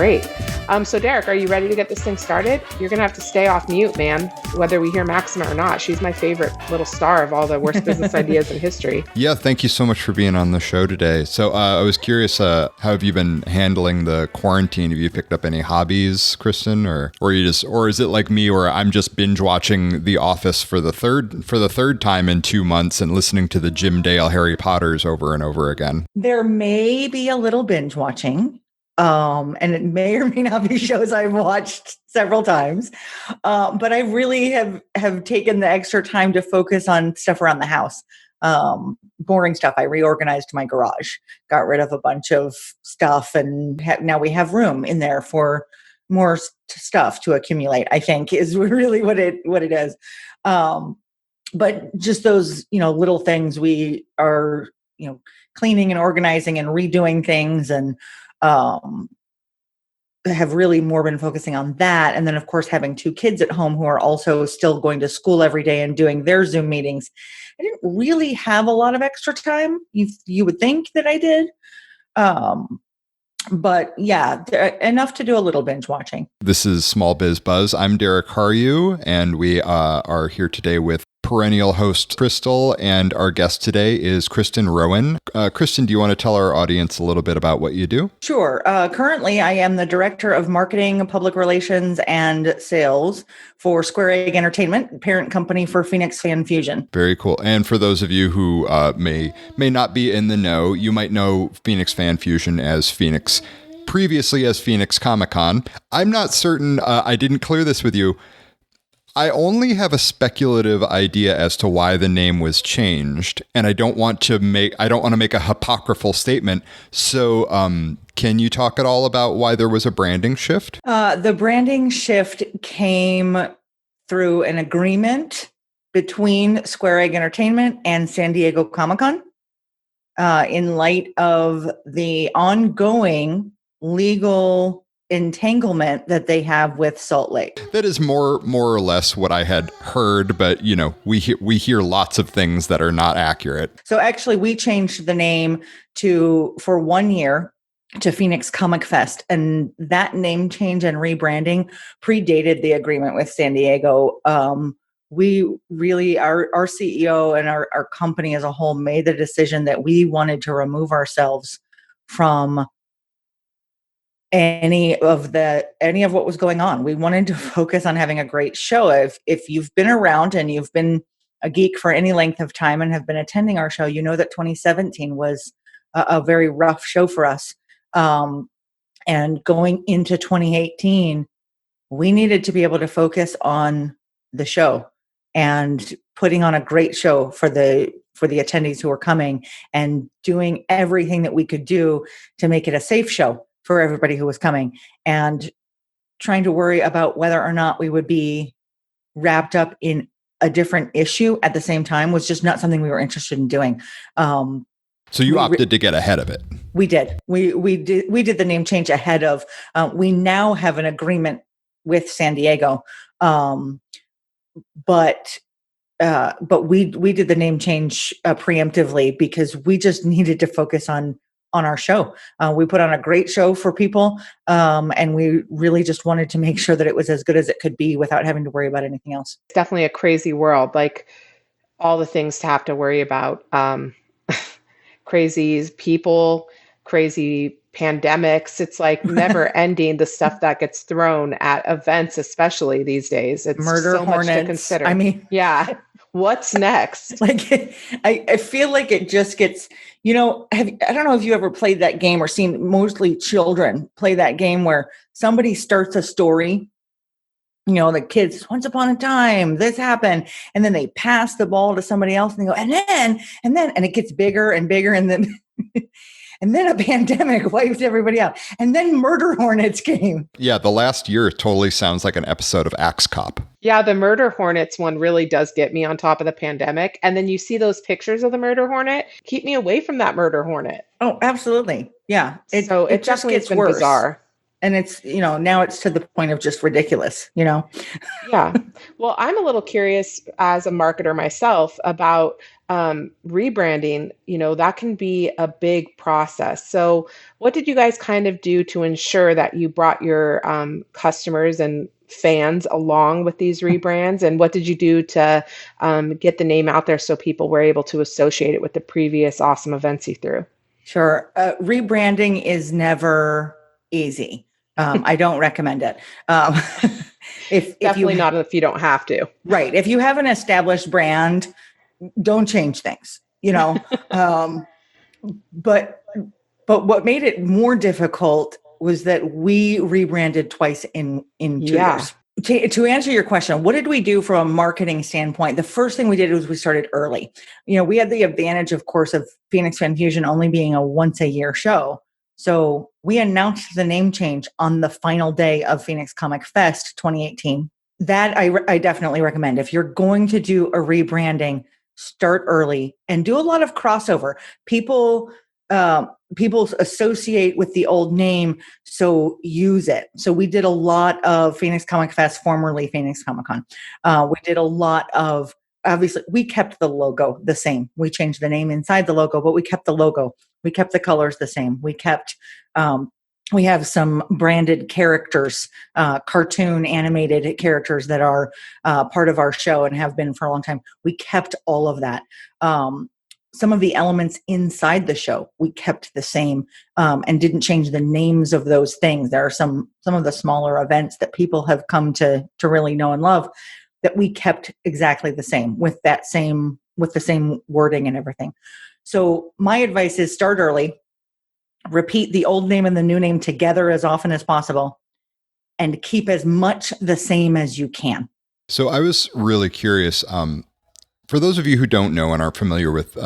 great. So Derek, are you ready to get this thing started? You're going to have to stay off mute, man, whether we hear Maxima or not. She's my favorite little star of all the worst business ideas in history. Yeah, thank you so much for being on the show today. So I was curious, how have you been handling the quarantine? Have you picked up any hobbies, Kristin, or is it like me, where I'm just binge watching The Office for the third time in 2 months and listening to the Jim Dale Harry Potters over and over again? There may be a little binge watching. And it may or may not be shows I've watched several times. But I really have taken the extra time to focus on stuff around the house. Boring stuff. I reorganized my garage, got rid of a bunch of stuff, and now we have room in there for more stuff to accumulate, I think is really what it is. But just those, little things, we are, cleaning and organizing and redoing things, and have really more been focusing on that. And then, of course, having 2 kids at home who are also still going to school every day and doing their Zoom meetings. I didn't really have a lot of extra time. You would think that I did. But yeah, enough to do a little binge watching. This is Small Biz Buzz. I'm Derek Harju, and we are here today with perennial host Crystal, and our guest today is Kristin Rowan. Kristin, do you want to tell our audience a little bit about what you do? Sure. Currently, I am the Director of Marketing, Public Relations, and Sales for Square Egg Entertainment, parent company for Phoenix Fan Fusion. Very cool. And for those of you who may not be in the know, you might know Phoenix Fan Fusion as previously as Phoenix Comic-Con. I'm not certain, I didn't clear this with you. I only have a speculative idea as to why the name was changed, and I don't want to make a hypocritical statement. So, can you talk at all about why there was a branding shift? The branding shift came through an agreement between Square Egg Entertainment and San Diego Comic-Con, in light of the ongoing legal entanglement that they have with Salt Lake. That is more or less what I had heard, but we hear lots of things that are not accurate. So actually, we changed the name for 1 year to Phoenix Comic Fest, and that name change and rebranding predated the agreement with San Diego. We really, our CEO and our company as a whole made the decision that we wanted to remove ourselves from any of what was going on. We wanted to focus on having a great show. If you've been around and you've been a geek for any length of time and have been attending our show, you know that 2017 was a very rough show for us. And going into 2018, we needed to be able to focus on the show and putting on a great show for the attendees who were coming, and doing everything that we could do to make it a safe show for everybody who was coming, and trying to worry about whether or not we would be wrapped up in a different issue at the same time was just not something we were interested in doing. So you opted to get ahead of it. We did. We did the name change ahead of. We now have an agreement with San Diego, but we did the name change preemptively because we just needed to focus on our show. We put on a great show for people, and we really just wanted to make sure that it was as good as it could be without having to worry about anything else. It's definitely a crazy world, like all the things to have to worry about. Crazy people, crazy pandemics. It's like never ending, the stuff that gets thrown at events, especially these days. It's murder so hornets. Much to consider. I mean, yeah. What's next? Like, I feel like it just gets, I don't know if you ever played that game or seen mostly children play that game where somebody starts a story, the kids, once upon a time, this happened. And then they pass the ball to somebody else and they go, and it gets bigger and bigger. And then, and then a pandemic wiped everybody out. And then murder hornets came. Yeah. The last year totally sounds like an episode of Axe Cop. Yeah. The murder hornets one really does get me on top of the pandemic. And then you see those pictures of the murder hornet, keep me away from that murder hornet. Oh, absolutely. Yeah. It just definitely gets been worse. bizarre. And it's, now it's to the point of just ridiculous, Yeah. Well, I'm a little curious as a marketer myself about rebranding. That can be a big process. So, what did you guys kind of do to ensure that you brought your customers and fans along with these rebrands? And what did you do to get the name out there so people were able to associate it with the previous awesome events you threw? Sure. Rebranding is never easy. I don't recommend it. If Definitely you not if you don't have to. right, if you have an established brand, don't change things. Um, but what made it more difficult was that we rebranded twice in 2 years. To answer your question, what did we do from a marketing standpoint? The first thing we did was we started early. We had the advantage, of course, of Phoenix Fan Fusion only being a once a year show. So we announced the name change on the final day of Phoenix Comic Fest 2018. That I definitely recommend. If you're going to do a rebranding, start early and do a lot of crossover. People associate with the old name, so use it. So we did a lot of Phoenix Comic Fest, formerly Phoenix Comic Con. We did a lot of, obviously, we kept the logo the same. We changed the name inside the logo, but we kept the logo. We kept the colors the same. We have some branded characters, cartoon animated characters that are part of our show and have been for a long time. We kept all of that. Some of the elements inside the show we kept the same, and didn't change the names of those things. There are some of the smaller events that people have come to really know and love that we kept exactly the same with the same wording and everything. So my advice is start early, repeat the old name and the new name together as often as possible, and keep as much the same as you can. So I was really curious. For those of you who don't know and aren't familiar with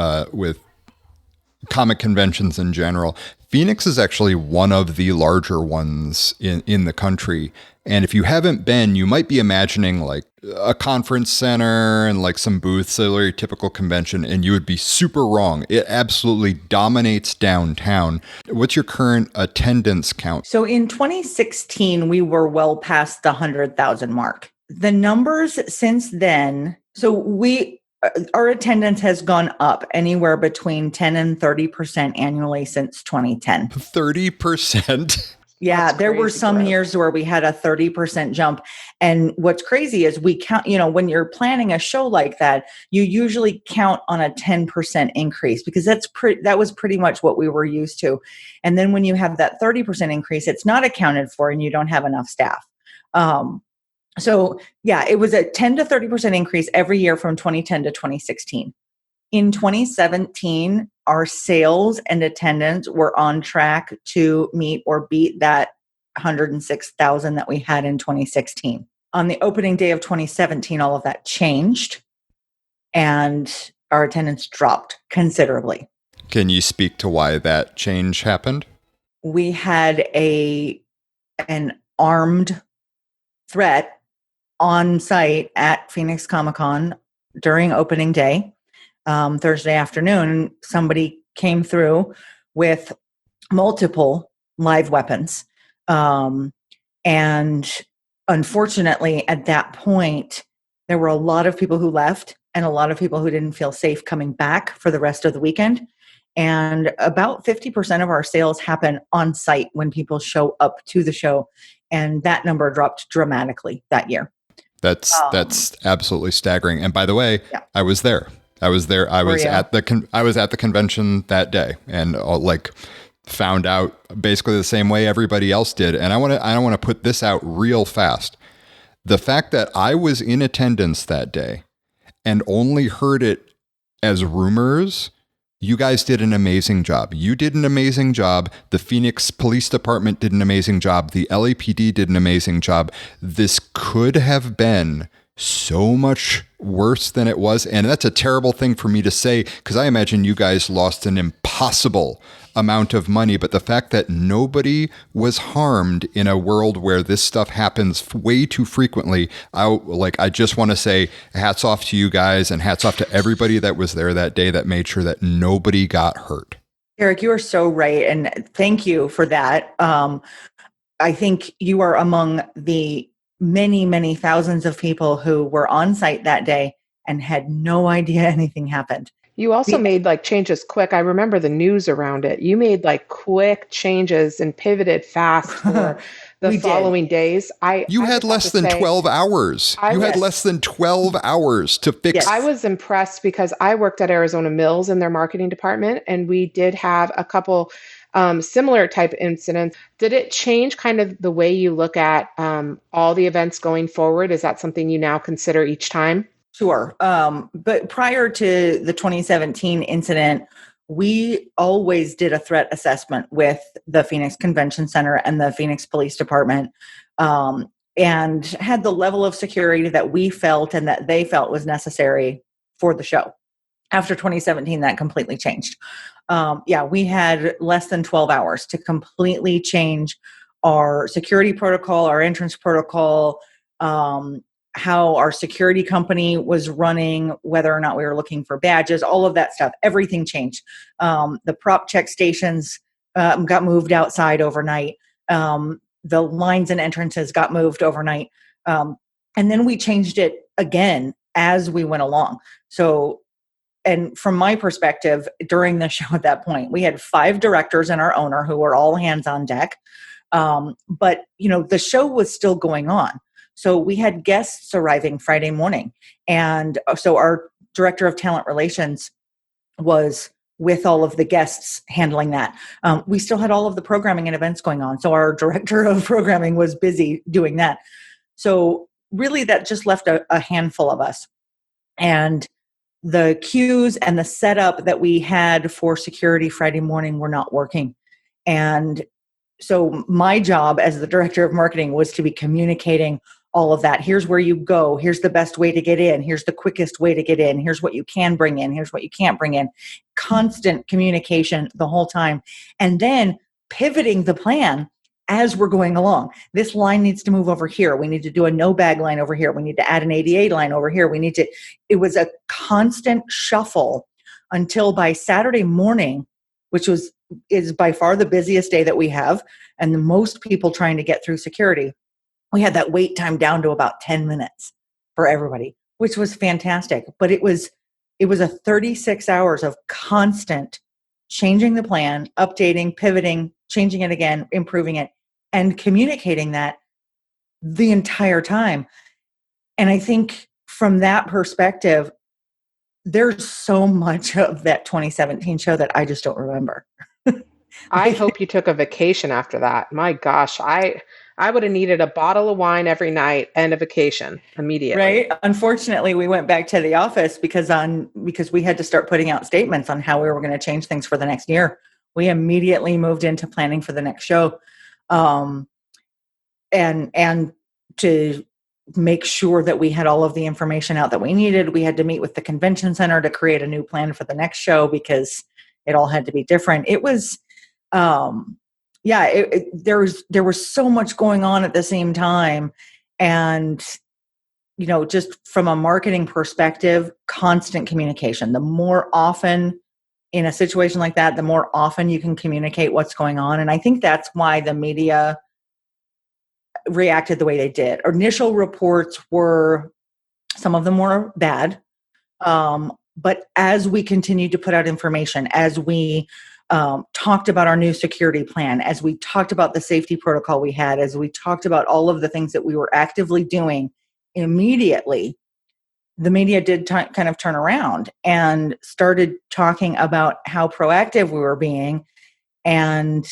comic conventions in general, Phoenix is actually one of the larger ones in the country. And if you haven't been, you might be imagining like a conference center and like some booths, a very typical convention, and you would be super wrong. It absolutely dominates downtown. What's your current attendance count? So in 2016, we were well past the 100,000 mark. The numbers since then, our attendance has gone up anywhere between 10 and 30% annually since 2010. 30%? Yeah, there were some years where we had a 30% jump. And what's crazy is we count, when you're planning a show like that, you usually count on a 10% increase because that was pretty much what we were used to. And then when you have that 30% increase, it's not accounted for and you don't have enough staff. So yeah, it was a 10 to 30% increase every year from 2010 to 2016. In 2017, our sales and attendance were on track to meet or beat that 106,000 that we had in 2016. On the opening day of 2017, all of that changed and our attendance dropped considerably. Can you speak to why that change happened? We had an armed threat on site at Phoenix Comic Con during opening day. Thursday afternoon, somebody came through with multiple live weapons. And unfortunately, at that point, there were a lot of people who left and a lot of people who didn't feel safe coming back for the rest of the weekend. And about 50% of our sales happen on site when people show up to the show. And that number dropped dramatically that year. That's absolutely staggering. And by the way, yeah. I was there. I was at the convention that day and found out basically the same way everybody else did. And I want to put this out real fast. The fact that I was in attendance that day and only heard it as rumors, you guys did an amazing job. You did an amazing job. The Phoenix Police Department did an amazing job. The LAPD did an amazing job. This could have been so much worse than it was. And that's a terrible thing for me to say because I imagine you guys lost an impossible amount of money. But the fact that nobody was harmed in a world where this stuff happens way too frequently, I just want to say hats off to you guys and hats off to everybody that was there that day that made sure that nobody got hurt. Eric, you are so right. And thank you for that. I think you are among the many, many thousands of people who were on site that day and had no idea anything happened. You also made like changes quick. I remember the news around it. You made like quick changes and pivoted fast for the We did. following days. You I had just have less to than say, 12 hours. I You had was Yes. less than 12 hours to fix. I Yes. was impressed because I worked at Arizona Mills in their marketing department, and we did have a couple similar type incidents. Did it change kind of the way you look at all the events going forward? Is that something you now consider each time? Sure. But prior to the 2017 incident, we always did a threat assessment with the Phoenix Convention Center and the Phoenix Police Department, and had the level of security that we felt and that they felt was necessary for the show. After 2017, that completely changed. Yeah, we had less than 12 hours to completely change our security protocol, our entrance protocol, um, how our security company was running, whether or not we were looking for badges, all of that stuff. Everything changed. The prop check stations got moved outside overnight. The lines and entrances got moved overnight. And then we changed it again as we went along. So, and from my perspective, during the show at that point, we had 5 directors and our owner who were all hands on deck. But the show was still going on. So we had guests arriving Friday morning. And so our director of talent relations was with all of the guests handling that. We still had all of the programming and events going on. So our director of programming was busy doing that. So really that just left a handful of us. And the cues and the setup that we had for security Friday morning were not working. And so my job as the director of marketing was to be communicating all of that. Here's where you go. Here's the best way to get in. Here's the quickest way to get in. Here's what you can bring in. Here's what you can't bring in. Constant communication the whole time. And then pivoting the plan as we're going along. This line needs to move over here. We need to do a no bag line over here. We need to add an ADA line over here. It was a constant shuffle until by Saturday morning, which is by far the busiest day that we have and the most people trying to get through security. We had that wait time down to about 10 minutes for everybody, which was fantastic. But it was a 36 hours of constant changing the plan, updating, pivoting, changing it again, improving it, and communicating that the entire time. And I think from that perspective, there's so much of that 2017 show that I just don't remember. I hope you took a vacation after that. My gosh, I would have needed a bottle of wine every night and a vacation immediately. Right. Unfortunately, we went back to the office because we had to start putting out statements on how we were going to change things for the next year. We immediately moved into planning for the next show, and to make sure that we had all of the information out that we needed. We had to meet with the convention center to create a new plan for the next show because it all had to be different. It was, there was so much going on at the same time. And, just from a marketing perspective, constant communication. The more often in a situation like that, the more often you can communicate what's going on. And I think that's why the media reacted the way they did. Initial reports were, some of them were bad. But as we continued to put out information, as we talked about our new security plan, as we talked about the safety protocol we had, as we talked about all of the things that we were actively doing, immediately the media did kind of turn around and started talking about how proactive we were being, and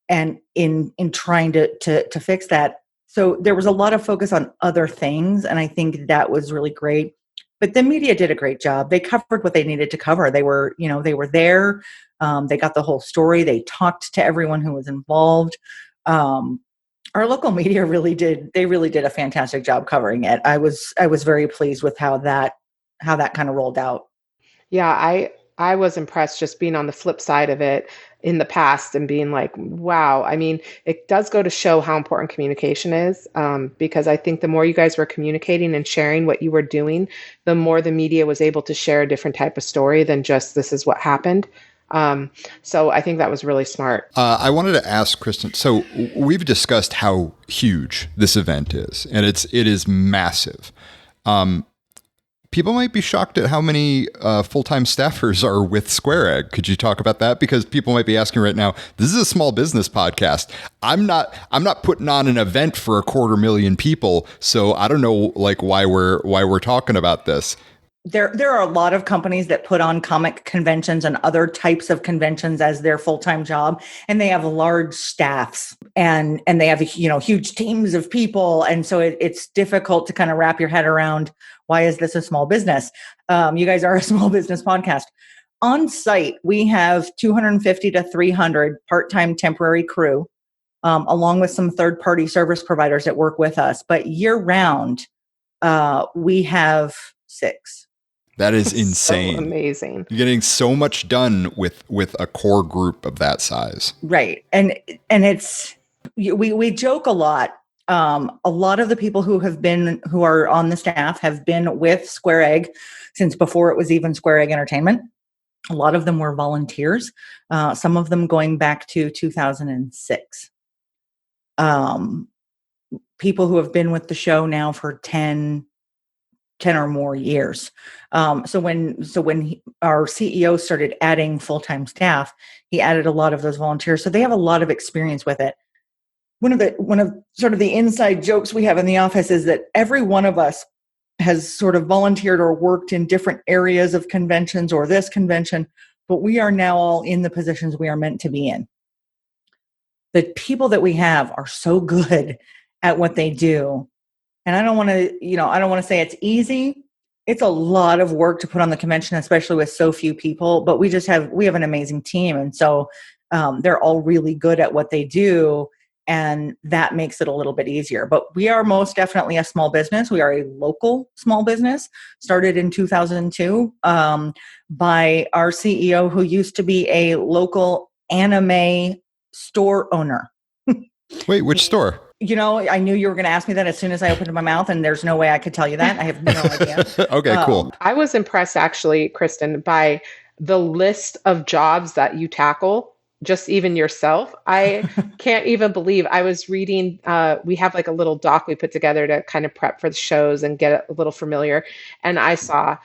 in trying to fix that. So there was a lot of focus on other things, and I think that was really great. But the media did a great job. They covered what they needed to cover. They were there. They got the whole story. They talked to everyone who was involved. Our local media really did a fantastic job covering it. I was very pleased with how that kind of rolled out. Yeah, I was impressed just being on the flip side of it in the past and being like, wow. I mean, it does go to show how important communication is, because I think the more you guys were communicating and sharing what you were doing, the more the media was able to share a different type of story than just this is what happened. So I think that was really smart. I wanted to ask Kristin. So we've discussed how huge this event is, and it is massive. People might be shocked at how many full-time staffers are with Square Egg. Could you talk about that? Because people might be asking right now, this is a small business podcast. I'm not putting on an event for 250,000 people, so I don't know like why we're talking about this. There are a lot of companies that put on comic conventions and other types of conventions as their full-time job, and they have large staffs and they have huge teams of people, and so it's difficult to kind of wrap your head around, why is this a small business? You guys are a small business podcast. On site, we have 250 to 300 part-time temporary crew, along with some third-party service providers that work with us. But year-round, we have 6. That is insane. So amazing. You're getting so much done with a core group of that size. Right. And it's, we joke a lot. A lot of the people who are on the staff have been with Square Egg since before it was even Square Egg Entertainment. A lot of them were volunteers. Some of them going back to 2006. People who have been with the show now for 10 or more years. So when our CEO started adding full-time staff, he added a lot of those volunteers. So they have a lot of experience with it. One of sort of the inside jokes we have in the office is that every one of us has sort of volunteered or worked in different areas of conventions or this convention, but we are now all in the positions we are meant to be in. The people that we have are so good at what they do. And I don't want to say it's easy. It's a lot of work to put on the convention, especially with so few people, but we have an amazing team. And so they're all really good at what they do. And that makes it a little bit easier. But we are most definitely a small business. We are a local small business, started in 2002 by our CEO, who used to be a local anime store owner. Wait, which store? I knew you were going to ask me that as soon as I opened my mouth, and there's no way I could tell you that. I have no idea. Okay, cool. I was impressed, actually, Kristin, by the list of jobs that you tackle, just even yourself. I can't even believe I was reading. We have like a little doc we put together to kind of prep for the shows and get a little familiar. And I saw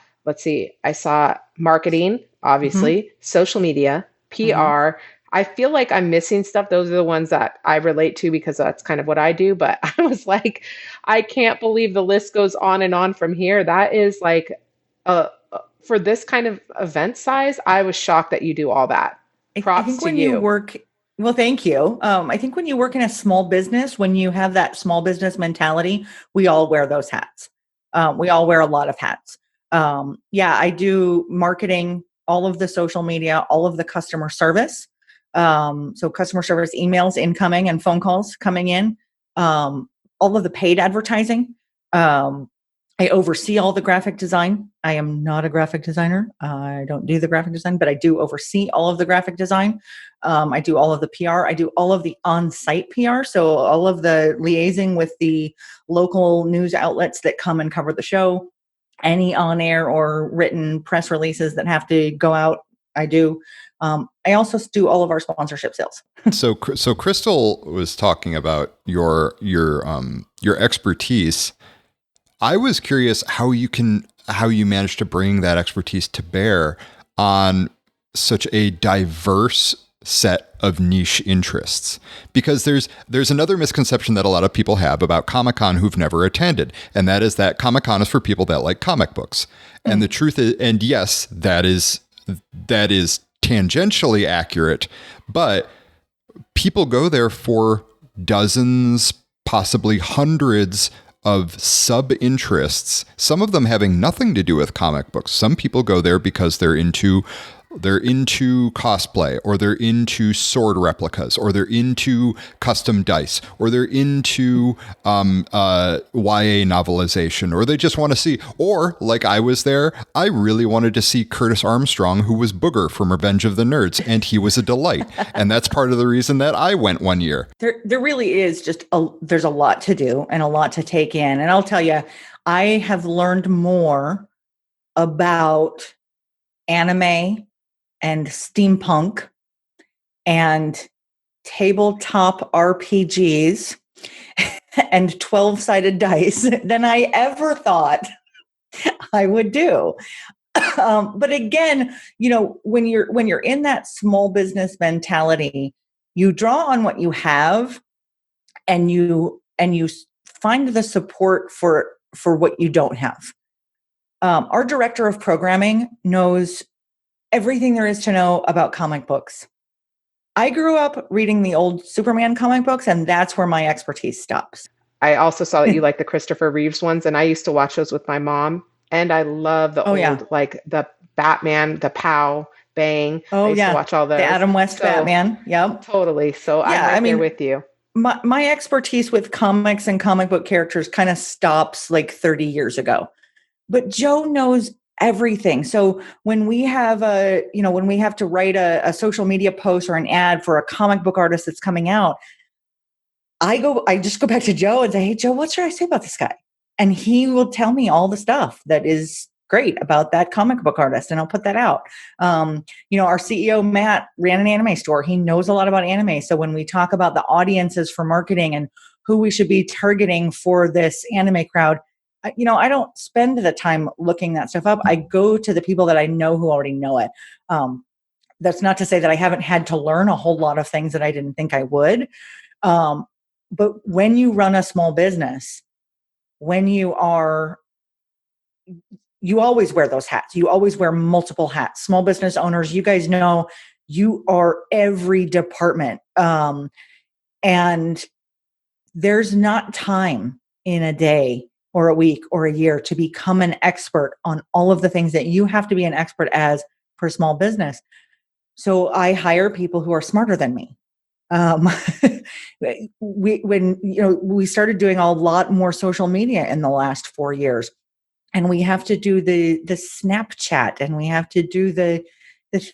marketing, obviously, social media, PR. I feel like I'm missing stuff. Those are the ones that I relate to because that's kind of what I do. But I was like, I can't believe the list goes on and on from here. That is like, for this kind of event size, I was shocked that you do all that. Props I think to when you. you work, well, thank you. I think when you work in a small business, when you have that small business mentality, we all wear those hats. We all wear a lot of hats. I do marketing, all of the social media, all of the customer service. So customer service emails incoming and phone calls coming in, all of the paid advertising. I oversee all the graphic design. I am not a graphic designer. I don't do the graphic design, but I do oversee all of the graphic design. I do all of the PR. I do all of the on-site PR. So all of the liaising with the local news outlets that come and cover the show, any on-air or written press releases that have to go out, I do. I also do all of our sponsorship sales. So Crystal was talking about your expertise. I was curious how you managed to bring that expertise to bear on such a diverse set of niche interests, because there's another misconception that a lot of people have about Comic-Con who've never attended, and that is that Comic-Con is for people that like comic books. And the truth is, and yes, that is tangentially accurate, but people go there for dozens, possibly hundreds of sub-interests, some of them having nothing to do with comic books. Some people go there because they're into cosplay, or they're into sword replicas, or they're into custom dice, or they're into YA novelization, or they just want to see, or like I was there, I really wanted to see Curtis Armstrong, who was Booger from Revenge of the Nerds, and he was a delight. And that's part of the reason that I went one year. There really is there's a lot to do and a lot to take in. And I'll tell you, I have learned more about anime and steampunk and tabletop RPGs and 12-sided dice than I ever thought I would do. But again, when you're in that small business mentality, you draw on what you have, and you find the support for what you don't have. Our director of programming knows everything there is to know about comic books. I grew up reading the old Superman comic books, and that's where my expertise stops. I also saw that you like the Christopher Reeves ones, and I used to watch those with my mom. And I love the Oh yeah. old, like the Batman, the Pow, Bang. I Oh used to yeah. watch all The those. Adam West So Batman. Yep. totally. So I'm Yeah. I right there mean, with you. my expertise with comics and comic book characters kind of stops like 30 years ago. But Joe knows everything. So when we have when we have to write a social media post or an ad for a comic book artist that's coming out, I just go back to Joe and say, "Hey Joe, what should I say about this guy?" And he will tell me all the stuff that is great about that comic book artist, and I'll put that out. Our CEO Matt ran an anime store. He knows a lot about anime. So when we talk about the audiences for marketing and who we should be targeting for this anime crowd, I don't spend the time looking that stuff up. I go to the people that I know who already know it. That's not to say that I haven't had to learn a whole lot of things that I didn't think I would. But when you run a small business, you always wear those hats. You always wear multiple hats. Small business owners, you guys know you are every department. And there's not time in a day or a week or a year to become an expert on all of the things that you have to be an expert as for small business. So I hire people who are smarter than me. Um, we started doing a lot more social media in the last 4 years, and we have to do the Snapchat, and we have to do the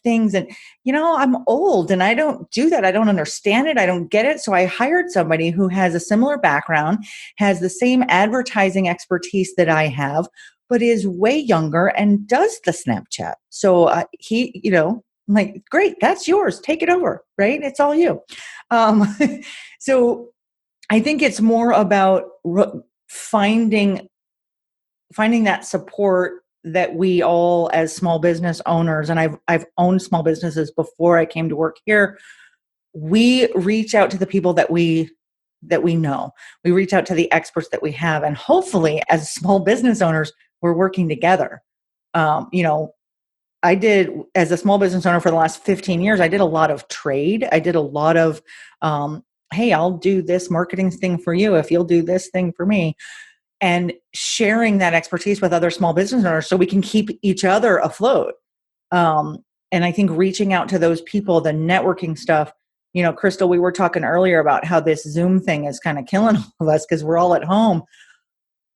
things. And I'm old and I don't do that. I don't understand it. I don't get it. So I hired somebody who has a similar background, has the same advertising expertise that I have, but is way younger and does the Snapchat. So I'm like, great, that's yours. Take it over, right? It's all you. Um, so I think it's more about finding that support that we all, as small business owners, and I've owned small businesses before I came to work here, we reach out to the people that we know. We reach out to the experts that we have, and hopefully as small business owners, we're working together. I did, as a small business owner for the last 15 years, I did a lot of trade. I did a lot of, hey, I'll do this marketing thing for you if you'll do this thing for me. And sharing that expertise with other small business owners so we can keep each other afloat. And I think reaching out to those people, the networking stuff, Crystal, we were talking earlier about how this Zoom thing is kind of killing all of us because we're all at home.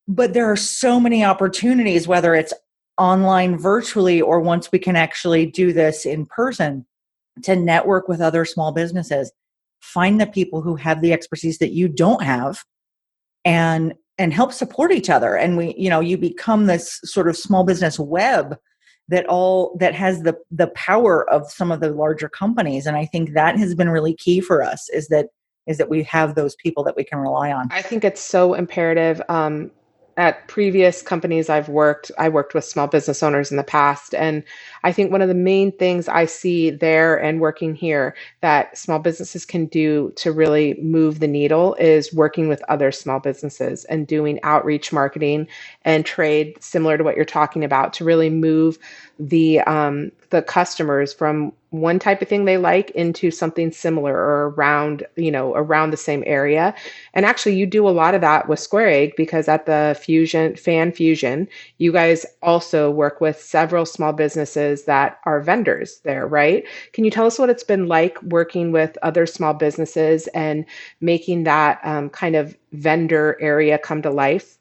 But there are so many opportunities, whether it's online virtually or once we can actually do this in person, to network with other small businesses. Find the people who have the expertise that you don't have, and help support each other. And you become this sort of small business web that has the power of some of the larger companies. And I think that has been really key for us, is that we have those people that we can rely on. I think it's so imperative. At previous companies I worked with small business owners in the past. And I think one of the main things I see there and working here that small businesses can do to really move the needle is working with other small businesses and doing outreach marketing and trade, similar to what you're talking about, to really move the customers from one type of thing they like into something similar or around the same area. And actually, you do a lot of that with Square Egg, because at the Fan Fusion, you guys also work with several small businesses that are vendors there, right? Can you tell us what it's been like working with other small businesses and making that kind of vendor area come to life?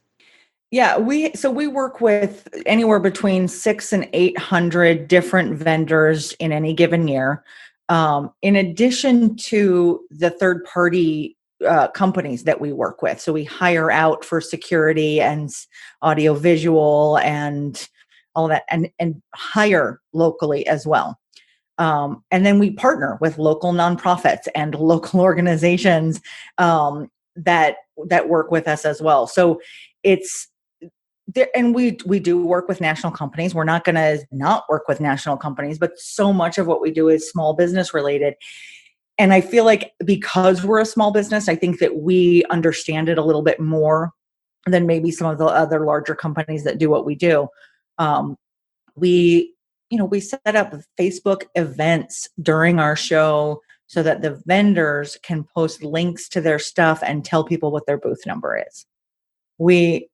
Yeah, we work with anywhere between 600 and 800 different vendors in any given year. In addition to the third party companies that we work with, so we hire out for security and audio visual and all that, and hire locally as well. And then we partner with local nonprofits and local organizations that work with us as well. So it's there, and we do work with national companies. We're not going to not work with national companies, but so much of what we do is small business related. And I feel like because we're a small business, I think that we understand it a little bit more than maybe some of the other larger companies that do what we do. We set up Facebook events during our show so that the vendors can post links to their stuff and tell people what their booth number is. We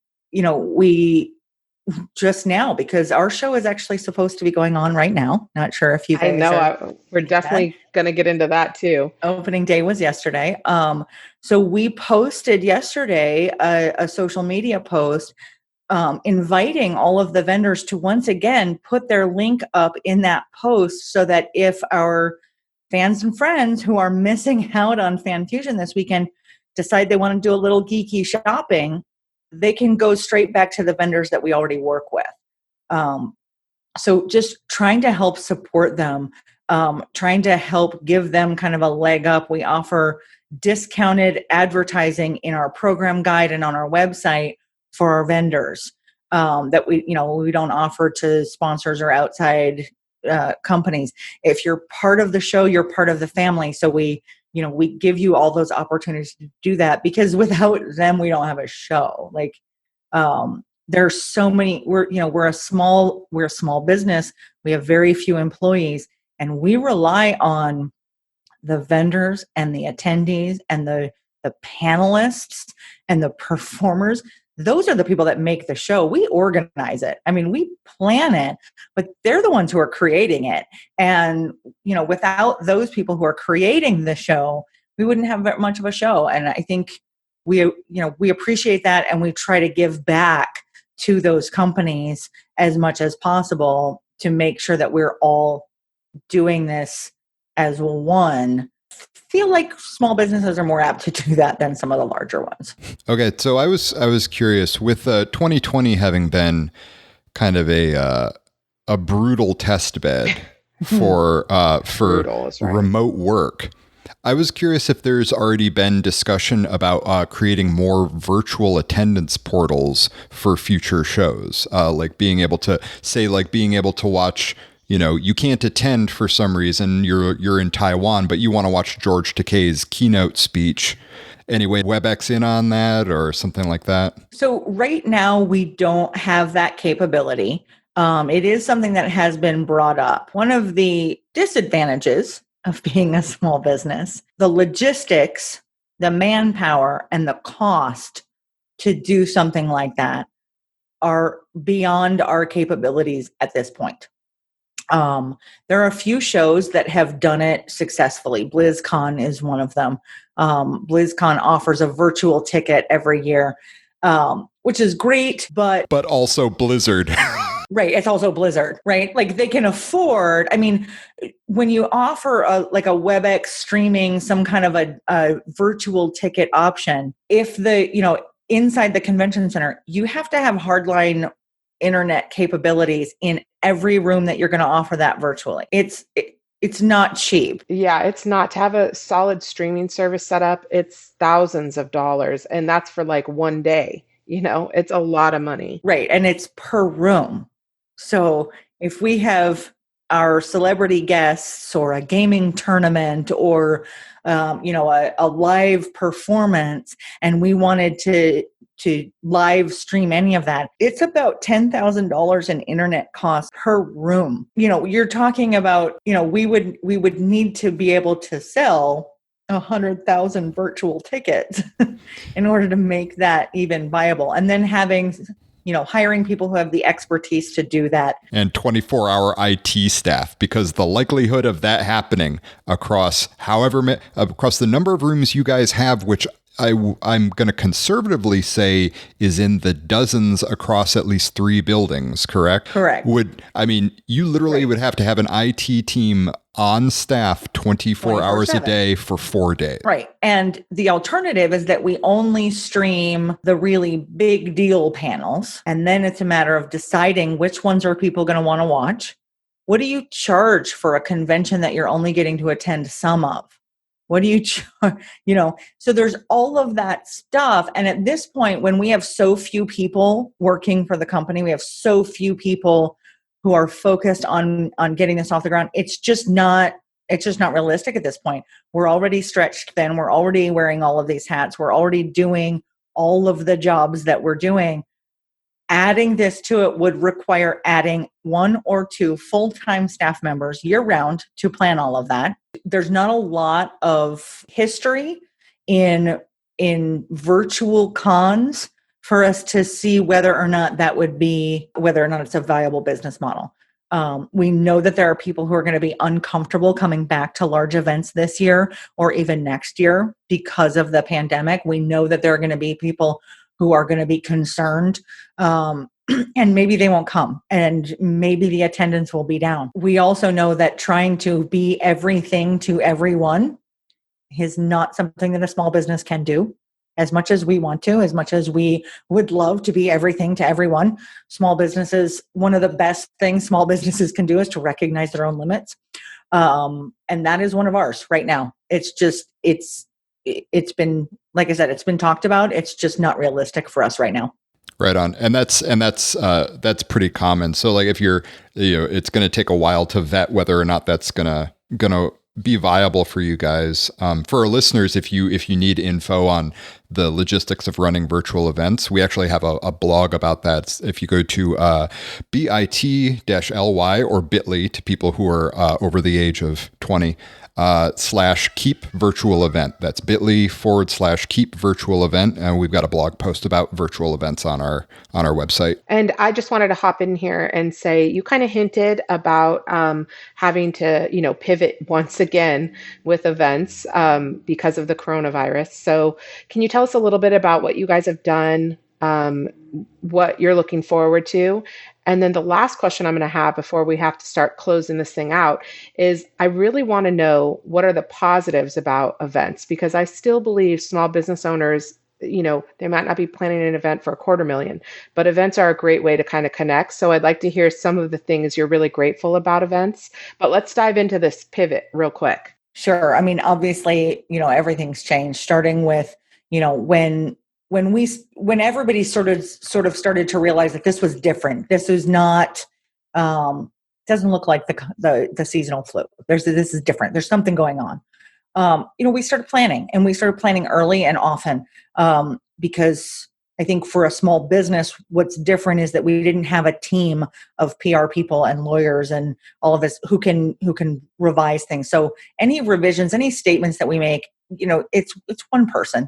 just now, because our show is actually supposed to be going on right now. Not sure if you I guys know. are. We're definitely going to get into that too. Opening day was yesterday. So we posted yesterday a social media post inviting all of the vendors to once again put their link up in that post so that if our fans and friends who are missing out on Fan Fusion this weekend decide they want to do a little geeky shopping, they can go straight back to the vendors that we already work with. So just trying to help support them, trying to help give them kind of a leg up. We offer discounted advertising in our program guide and on our website for our vendors that we don't offer to sponsors or outside companies. If you're part of the show, you're part of the family. So we give you all those opportunities to do that, because without them, we don't have a show. Like, there's so many, we're a small business. We have very few employees, and we rely on the vendors and the attendees and the panelists and the performers. Those are the people that make the show. We organize it. I mean, we plan it, but they're the ones who are creating it. And, without those people who are creating the show, we wouldn't have very much of a show. And I think we appreciate that, and we try to give back to those companies as much as possible to make sure that we're all doing this as one. Feel like small businesses are more apt to do that than some of the larger ones. Okay, so I was curious, with 2020 having been kind of a brutal test bed for Brutal, that's right. remote work. I was curious if there's already been discussion about creating more virtual attendance portals for future shows, like being able to watch. You can't attend for some reason. You're in Taiwan, but you want to watch George Takei's keynote speech. Anyway, WebEx in on that or something like that? So right now we don't have that capability. It is something that has been brought up. One of the disadvantages of being a small business, the logistics, the manpower, and the cost to do something like that are beyond our capabilities at this point. There are a few shows that have done it successfully. BlizzCon is one of them. BlizzCon offers a virtual ticket every year, which is great, but also Blizzard. Right. It's also Blizzard, right? Like, they can afford, I mean, when you offer a WebEx streaming, some kind of a virtual ticket option, if inside the convention center, you have to have hardline internet capabilities in every room that you're going to offer that virtually. It's not cheap. Yeah, it's not. To have a solid streaming service set up, it's thousands of dollars, and that's for like one day. It's a lot of money. Right. And it's per room. So if we have our celebrity guests or a gaming tournament or a live performance, and we wanted to live stream any of that, it's about $10,000 in internet costs per room. You're talking about, we would need to be able to sell 100,000 virtual tickets in order to make that even viable. And then having, hiring people who have the expertise to do that. And 24-hour IT staff, because the likelihood of that happening across the number of rooms you guys have, which I'm going to conservatively say is in the dozens across at least 3 buildings, correct? Correct. You literally would have to have an IT team on staff 24 hours a day for 4 days. Right. And the alternative is that we only stream the really big deal panels. And then it's a matter of deciding which ones are people going to want to watch What do you charge for a convention that you're only getting to attend some of? What do you charge? So there's all of that stuff. And at this point, when we have so few people working for the company, we have so few people who are focused on getting this off the ground. It's just not realistic at this point. We're already stretched thin. We're already wearing all of these hats. We're already doing all of the jobs that we're doing. Adding this to it would require adding 1 or 2 full-time staff members year-round to plan all of that. There's not a lot of history in virtual cons for us to see whether or not it's a viable business model. We know that there are people who are going to be uncomfortable coming back to large events this year or even next year because of the pandemic. We know that there are going to be people who are going to be concerned, and maybe they won't come, and maybe the attendance will be down. We also know that trying to be everything to everyone is not something that a small business can do. As much as we want to, as much as we would love to be everything to everyone, one of the best things small businesses can do is to recognize their own limits. And that is one of ours right now. It's been, like I said, it's been talked about. It's just not realistic for us right now. Right on. And that's pretty common. So like if it's going to take a while to vet whether or not that's going to be viable for you guys. For our listeners, if you need info on the logistics of running virtual events, we actually have a blog about that. If you go to bit-ly or bit.ly to people who are over the age of 20, /Keap virtual event. That's bit.ly/Keap virtual event. And we've got a blog post about virtual events on our website. And I just wanted to hop in here and say, you kind of hinted about having to, pivot once again with events because of the coronavirus. So can you tell us a little bit about what you guys have done, what you're looking forward to? And then the last question I'm going to have before we have to start closing this thing out is I really want to know what are the positives about events, because I still believe small business owners, they might not be planning an event for $250,000, but events are a great way to kind of connect. So I'd like to hear some of the things you're really grateful about events, but let's dive into this pivot real quick. Sure. I mean, obviously, everything's changed, starting with, when everybody sort of started to realize that this was different. This is not, doesn't look like the seasonal flu. This is different. There's something going on. We started planning, and we started planning early and often, because I think for a small business, what's different is that we didn't have a team of PR people and lawyers and all of this who can revise things. So any revisions, any statements that we make, it's one person.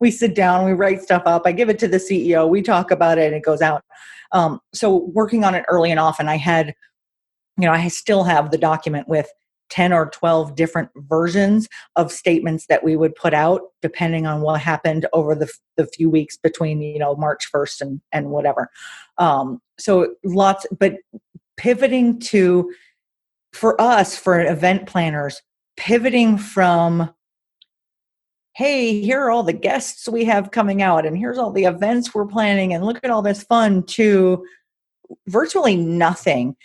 We sit down, we write stuff up. I give it to the CEO. We talk about it, and it goes out. So working on it early and often, I still have the document with 10 or 12 different versions of statements that we would put out depending on what happened over the few weeks between, March 1st and whatever. So lots, but pivoting to, for us, for event planners, pivoting from, hey, here are all the guests we have coming out, and here's all the events we're planning, and look at all this fun, to virtually nothing.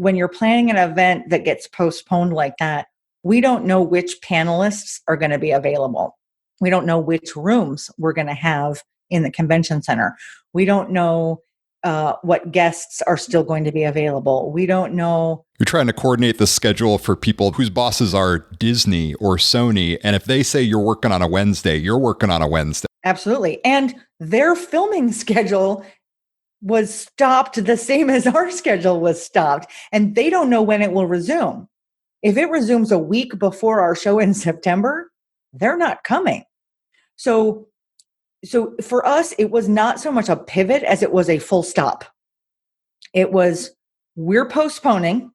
When you're planning an event that gets postponed like that, we don't know which panelists are going to be available. We don't know which rooms we're going to have in the convention center. We don't know what guests are still going to be available. We don't know. You're trying to coordinate the schedule for people whose bosses are Disney or Sony. And if they say you're working on a Wednesday, you're working on a Wednesday. Absolutely. And their filming schedule was stopped the same as our schedule was stopped. And they don't know when it will resume. If it resumes a week before our show in September, they're not coming. So for us, it was not so much a pivot as it was a full stop. It was, we're postponing.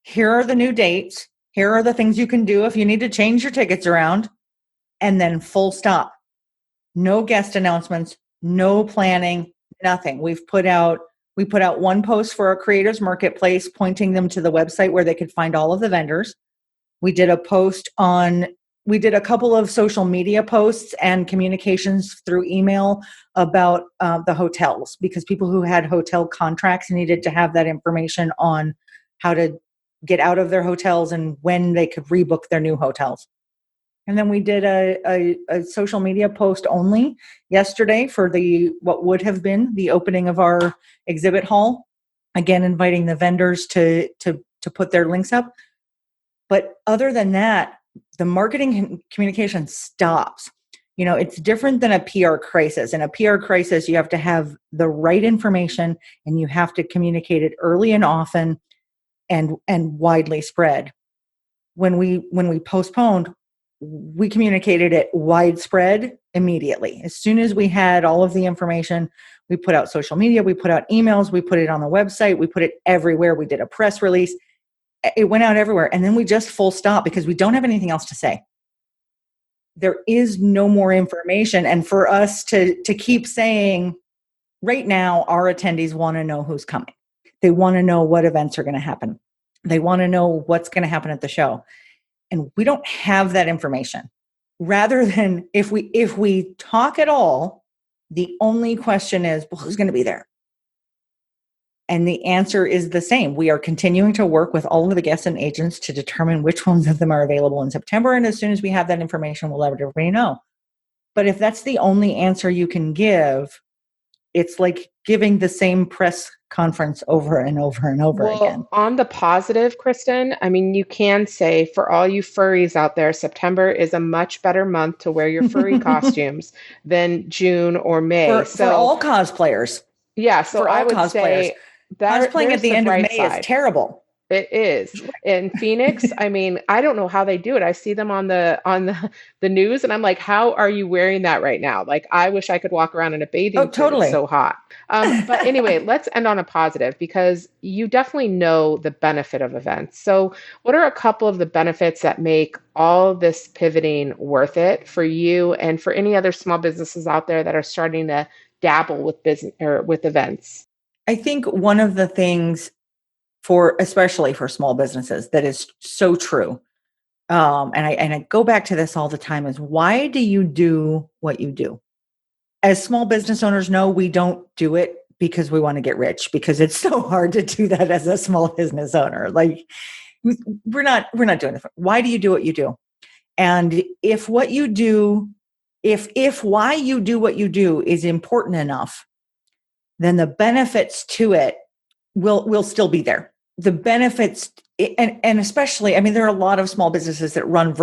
Here are the new dates. Here are the things you can do if you need to change your tickets around. And then full stop. No guest announcements, no planning, nothing. We put out one post for our creators marketplace, pointing them to the website where they could find all of the vendors. We did a post on we did a couple of social media posts and communications through email about the hotels, because people who had hotel contracts needed to have that information on how to get out of their hotels and when they could rebook their new hotels. And then we did a social media post only yesterday for what would have been the opening of our exhibit hall. Again, inviting the vendors to put their links up. But other than that, the marketing and communication stops. It's different than a PR crisis. In a PR crisis, you have to have the right information and you have to communicate it early and often and widely spread. When we postponed, we communicated it widespread immediately. As soon as we had all of the information, we put out social media, we put out emails, we put it on the website, we put it everywhere. We did a press release. It went out everywhere. And then we just full stop because we don't have anything else to say. There is no more information. And for us to keep saying, right now, our attendees want to know who's coming. They want to know what events are going to happen. They want to know what's going to happen at the show. And we don't have that information. Rather than if we talk at all, the only question is, well, who's going to be there? And the answer is the same. We are continuing to work with all of the guests and agents to determine which ones of them are available in September. And as soon as we have that information, we'll let everybody know. But if that's the only answer you can give, it's like giving the same press conference over and over and over again. On the positive, Kristin, I mean, you can say for all you furries out there, September is a much better month to wear your furry costumes than June or May. For all cosplayers. Yeah, so I would say that cosplaying at the end of May is terrible. It is. In Phoenix, I mean, I don't know how they do it. I see them on the news and I'm like, how are you wearing that right now? Like, I wish I could walk around in a bathing suit. Totally. It's so hot. But anyway, let's end on a positive because you definitely know the benefit of events. So what are a couple of the benefits that make all this pivoting worth it for you and for any other small businesses out there that are starting to dabble with business or with events? I think one of the things especially for small businesses that is so true. And I go back to this all the time is, why do you do what you do? As small business owners know, we don't do it because we want to get rich, because it's so hard to do that as a small business owner. Like we're not doing it. Why do you do what you do? And if what you do, if why you do what you do is important enough, then the benefits to it will still be there. The benefits, and especially, I mean, there are a lot of small businesses that run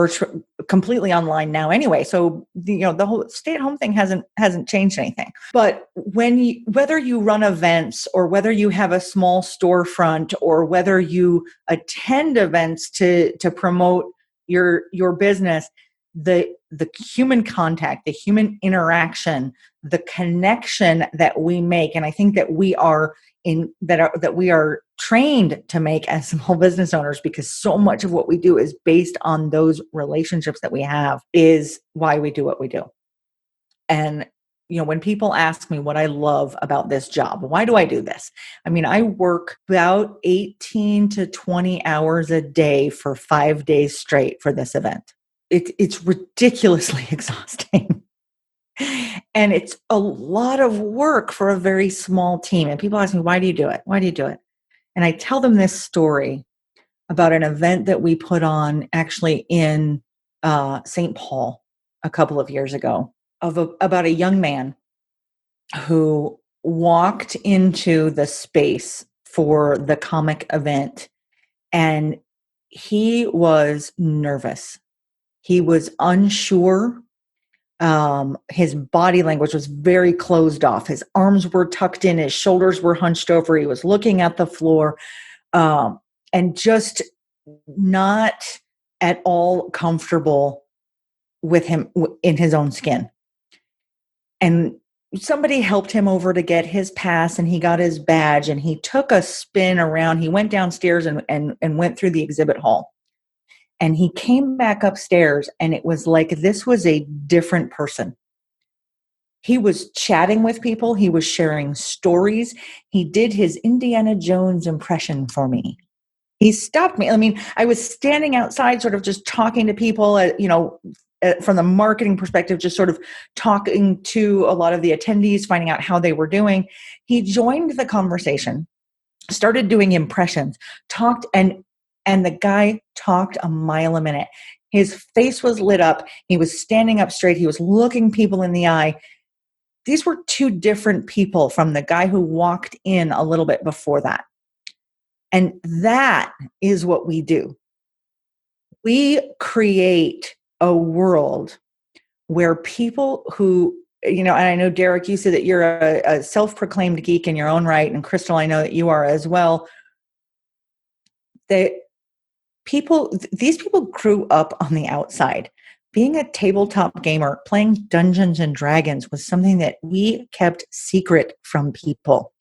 completely online now anyway. So the whole stay-at-home thing hasn't changed anything. But whether you run events or whether you have a small storefront or whether you attend events to promote your business, the human contact, the human interaction, the connection that we make, and I think that we are trained to make as small business owners, because so much of what we do is based on those relationships that we have, is why we do what we do. And when people ask me what I love about this job, why do I do this? I mean, I work about 18 to 20 hours a day for 5 days straight for this event. It's ridiculously exhausting. And it's a lot of work for a very small team. And people ask me, why do you do it? Why do you do it? And I tell them this story about an event that we put on actually in St. Paul a couple of years ago about a young man who walked into the space for the comic event, and he was nervous. He was unsure. His body language was very closed off. His arms were tucked in, his shoulders were hunched over. He was looking at the floor, and just not at all comfortable with him in his own skin. And somebody helped him over to get his pass, and he got his badge, and he took a spin around. He went downstairs and went through the exhibit hall. And he came back upstairs, and it was like this was a different person. He was chatting with people. He was sharing stories. He did his Indiana Jones impression for me. He stopped me. I mean, I was standing outside, sort of just talking to people, from the marketing perspective, just sort of talking to a lot of the attendees, finding out how they were doing. He joined the conversation, started doing impressions, talked, and the guy talked a mile a minute. His face was lit up. He was standing up straight. He was looking people in the eye. These were two different people from the guy who walked in a little bit before that. And that is what we do. We create a world where people who, and I know, Derek, you said that you're a self-proclaimed geek in your own right. And Crystal, I know that you are as well. These people grew up on the outside. Being a tabletop gamer, playing Dungeons and Dragons was something that we kept secret from people.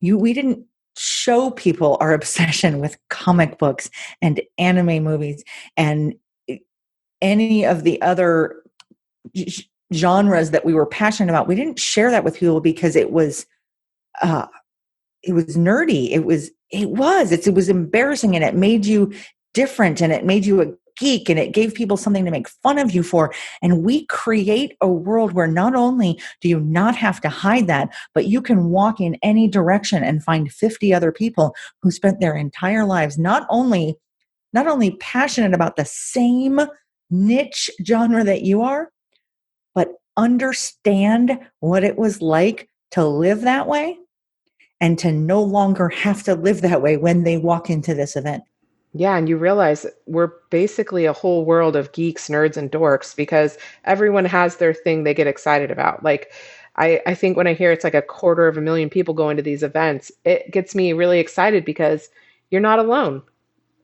We didn't show people our obsession with comic books and anime movies and any of the other genres that we were passionate about. We didn't share that with people because it was nerdy. It was embarrassing, and it made you different, and it made you a geek, and it gave people something to make fun of you for. And we create a world where not only do you not have to hide that, but you can walk in any direction and find 50 other people who spent their entire lives not only passionate about the same niche genre that you are, but understand what it was like to live that way and to no longer have to live that way when they walk into this event. Yeah, and you realize we're basically a whole world of geeks, nerds, and dorks because everyone has their thing they get excited about. Like, I think when I hear it's like 250,000 people going to these events, it gets me really excited because you're not alone.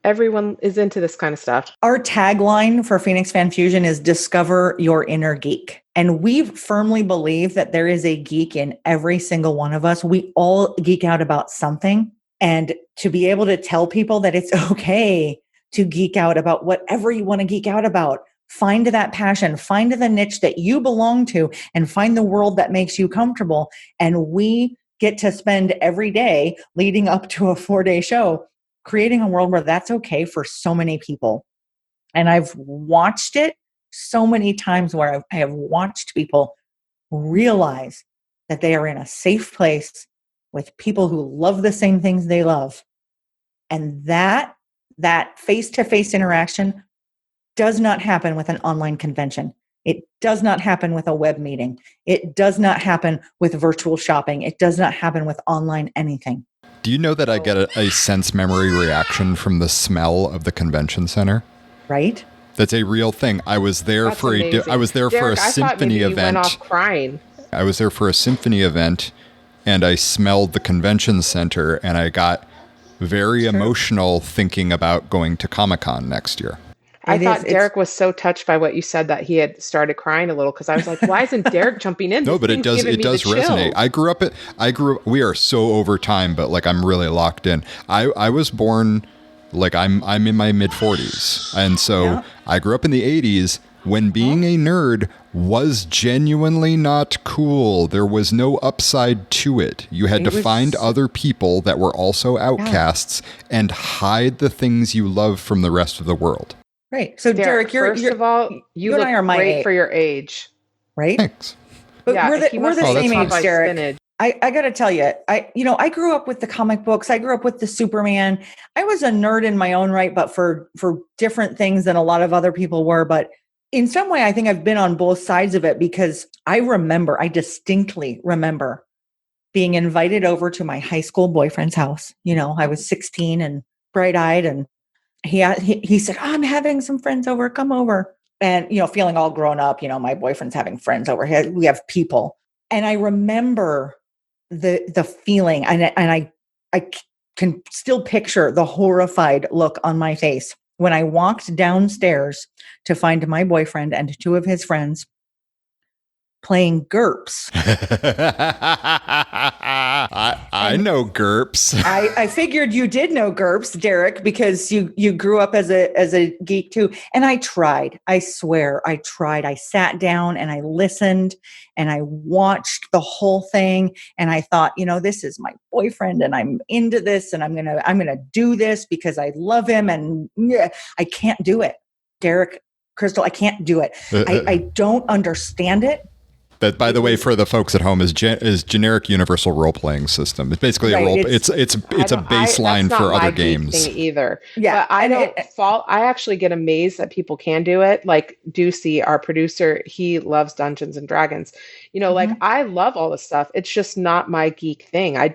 Everyone is into this kind of stuff. Our tagline for Phoenix Fan Fusion is discover your inner geek. And we firmly believe that there is a geek in every single one of us. We all geek out about something. And to be able to tell people that it's okay to geek out about whatever you want to geek out about, find that passion, find the niche that you belong to, and find the world that makes you comfortable. And we get to spend every day leading up to a 4-day show creating a world where that's okay for so many people. And I've watched it so many times where I have watched people realize that they are in a safe place with people who love the same things they love. And that face-to-face interaction does not happen with an online convention. It does not happen with a web meeting. It does not happen with virtual shopping. It does not happen with online anything. Do you know that I get a sense memory reaction from the smell of the convention center? Right? That's a real thing. I was there That's for amazing. I was there for a Derek, I thought symphony maybe you event. went off crying. I was there for a symphony event, and I smelled the convention center, and I got very emotional thinking about going to Comic-Con next year. I thought Derek was so touched by what you said that he had started crying a little because I was like, why isn't Derek jumping in? No, but it does resonate. I grew up, we are so over time, but like I'm really locked in. I was born, like I'm in my mid 40s. And so I grew up in the 80s when being a nerd was genuinely not cool. There was no upside to it. You had to find other people that were also outcasts and hide the things you love from the rest of the world. Right. So Derek, first of all, you look great for your age. Right? Thanks. But we're the same age, Derek. I got to tell you, I grew up with the comic books. I grew up with the Superman. I was a nerd in my own right, but for different things than a lot of other people were. But in some way, I think I've been on both sides of it because I distinctly remember being invited over to my high school boyfriend's house. I was 16 and bright-eyed, and he said, I'm having some friends over, come over. And, feeling all grown up, my boyfriend's having friends over here. We have people. And I remember the feeling, and I can still picture the horrified look on my face when I walked downstairs to find my boyfriend and two of his friends playing GURPS. I know GURPS. I figured you did know GURPS, Derek, because you grew up as a geek too. And I tried. I swear, I tried. I sat down and I listened and I watched the whole thing. And I thought, this is my boyfriend, and I'm into this, and I'm gonna do this because I love him. And I can't do it, Derek, Crystal. I can't do it. I don't understand it. That, by the way, for the folks at home, is generic universal role playing system. It's basically a role. It's a baseline for other games either. Yeah, but I don't fault. I actually get amazed that people can do it. Like Ducey, our producer, he loves Dungeons and Dragons. Like I love all this stuff. It's just not my geek thing. I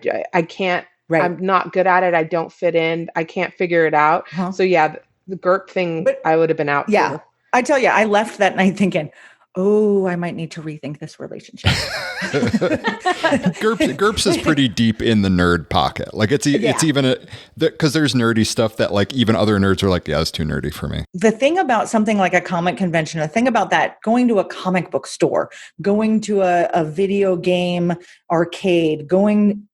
can't. Right. I'm not good at it. I don't fit in. I can't figure it out. So yeah, the GURP thing, I would have been out. Yeah, too. I tell you, I left that night thinking, oh, I might need to rethink this relationship. GURPS is pretty deep in the nerd pocket. Like it's even because there's nerdy stuff that like even other nerds are like, yeah, it's too nerdy for me. The thing about something like a comic convention, the thing about that, going to a comic book store, going to a video game arcade, going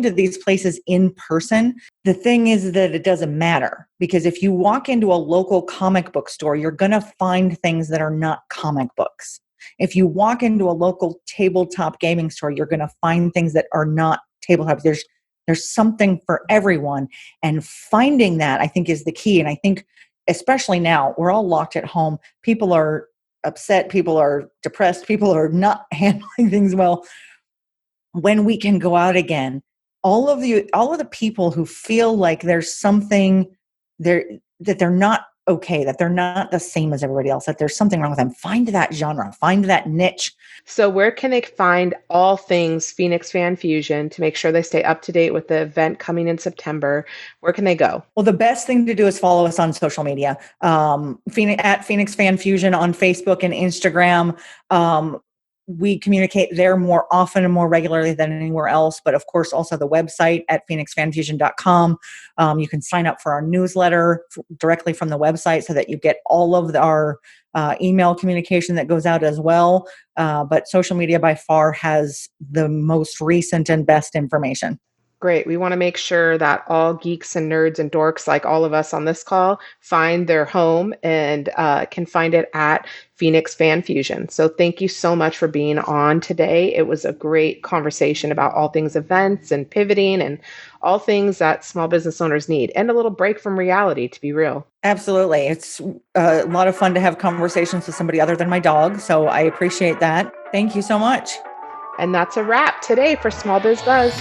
to these places in person, the thing is that it doesn't matter, because if you walk into a local comic book store, you're going to find things that are not comic books. If you walk into a local tabletop gaming store, you're going to find things that are not tabletop. There's something for everyone, and finding that, I think, is the key. And I think especially now, we're all locked at home. People are upset. People are depressed. People are not handling things well. When we can go out again, all of the people who feel like there's something there, that they're not okay, that they're not the same as everybody else, that there's something wrong with them, find that genre, find that niche. So where can they find all things Phoenix Fan Fusion to make sure they stay up to date with the event coming in September? Where can they go? Well, the best thing to do is follow us on social media, at Phoenix Fan Fusion on Facebook and Instagram. We communicate there more often and more regularly than anywhere else. But of course, also the website at phoenixfanfusion.com. You can sign up for our newsletter directly from the website so that you get all of our email communication that goes out as well. But social media by far has the most recent and best information. Great. We want to make sure that all geeks and nerds and dorks like all of us on this call find their home and can find it at Phoenix Fan Fusion. So thank you so much for being on today. It was a great conversation about all things events and pivoting and all things that small business owners need, and a little break from reality, to be real. Absolutely. It's a lot of fun to have conversations with somebody other than my dog. So I appreciate that. Thank you so much. And that's a wrap today for Small Biz Buzz.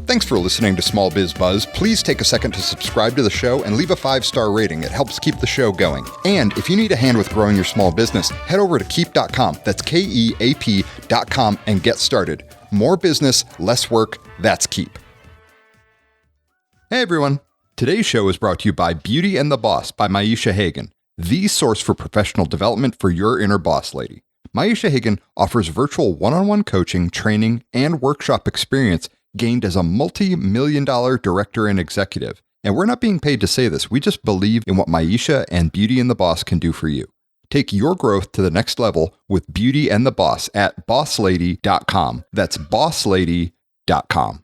Thanks for listening to Small Biz Buzz. Please take a second to subscribe to the show and leave a 5-star rating. It helps keep the show going. And if you need a hand with growing your small business, head over to Keap.com. That's Keap.com and get started. More business, less work. That's Keap. Hey everyone. Today's show is brought to you by Beauty and the Boss by Maisha Hagan, the source for professional development for your inner boss lady. Maisha Hagan offers virtual one-on-one coaching, training, and workshop experience gained as a multi-million-dollar director and executive. And we're not being paid to say this. We just believe in what Maisha and Beauty and the Boss can do for you. Take your growth to the next level with Beauty and the Boss at bosslady.com. That's bosslady.com.